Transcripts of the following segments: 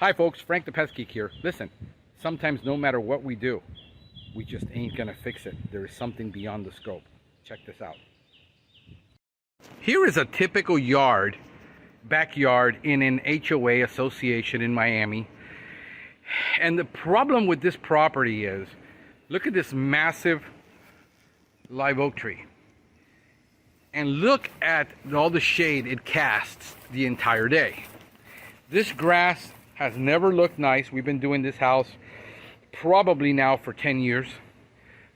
Hi folks, Frank the Pest Geek here. Listen, sometimes no matter what we do, we just ain't gonna fix it. There is something beyond the scope. Check this out. Here is a typical backyard in an HOA association in Miami. And the problem with this property is, look at this massive live oak tree. And look at all the shade it casts the entire day. This grass has never looked nice. We've been doing this house probably now for 10 years.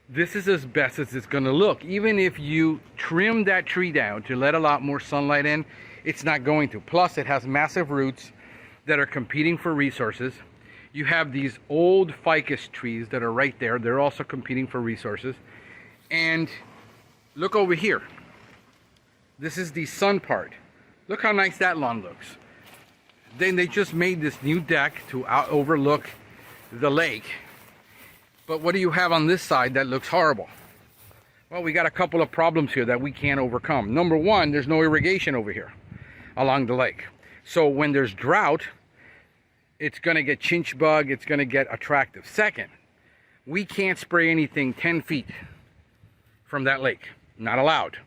This is as best as it's gonna look. Even if you trim that tree down to let a lot more sunlight in, it's not going to. Plus, it has massive roots that are competing for resources. You have these old ficus trees that are right there. They're also competing for resources. And look over here. This is the sun part. Look how nice that lawn looks. Then they just made this new deck to overlook the lake. But what do you have on this side that looks horrible? Well, we got a couple of problems here that we can't overcome. Number one, there's no irrigation over here along the lake. So when there's drought, it's gonna get chinch bug, it's gonna get attractive. Second, we can't spray anything 10 feet from that lake. Not allowed.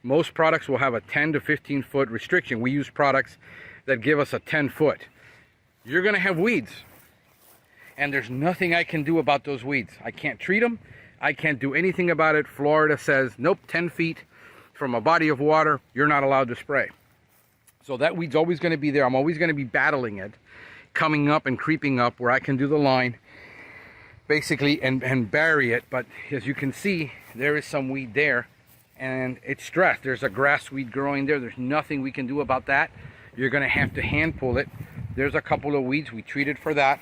Most products will have a 10 to 15 foot restriction. We use products that give us a 10 foot. You're gonna have weeds. And there's nothing I can do about those weeds. I can't treat them. I can't do anything about it. Florida says, nope, 10 feet from a body of water, you're not allowed to spray. So that weed's always gonna be there. I'm always gonna be battling it, coming up and creeping up where I can do the line, basically, and bury it. But as you can see, there is some weed there, and it's stressed. There's a grass weed growing there. There's nothing we can do about that. You're gonna have to hand pull it. There's a couple of weeds. We treated for that,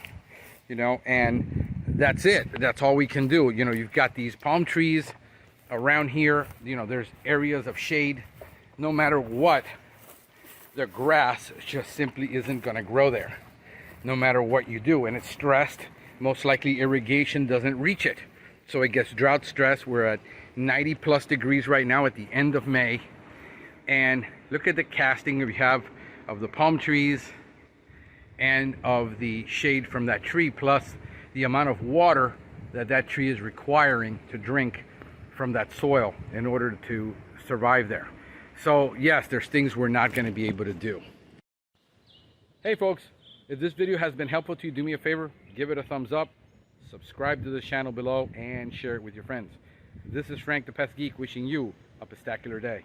you know, and that's it. That's all we can do. You know, you've got these palm trees around here. You know, there's areas of shade. No matter what, the grass just simply isn't gonna grow there, no matter what you do. And it's stressed. Most likely irrigation doesn't reach it. So it gets drought stress. We're at 90 plus degrees right now at the end of May. And look at the casting we have of the palm trees and of the shade from that tree, plus the amount of water that that tree is requiring to drink from that soil in order to survive there. So yes, there's things we're not going to be able to do. Hey folks, if this video has been helpful to you, do me a favor, give it a thumbs up, subscribe to the channel below, and share it with your friends. This is Frank the Pest Geek wishing you a pestacular day.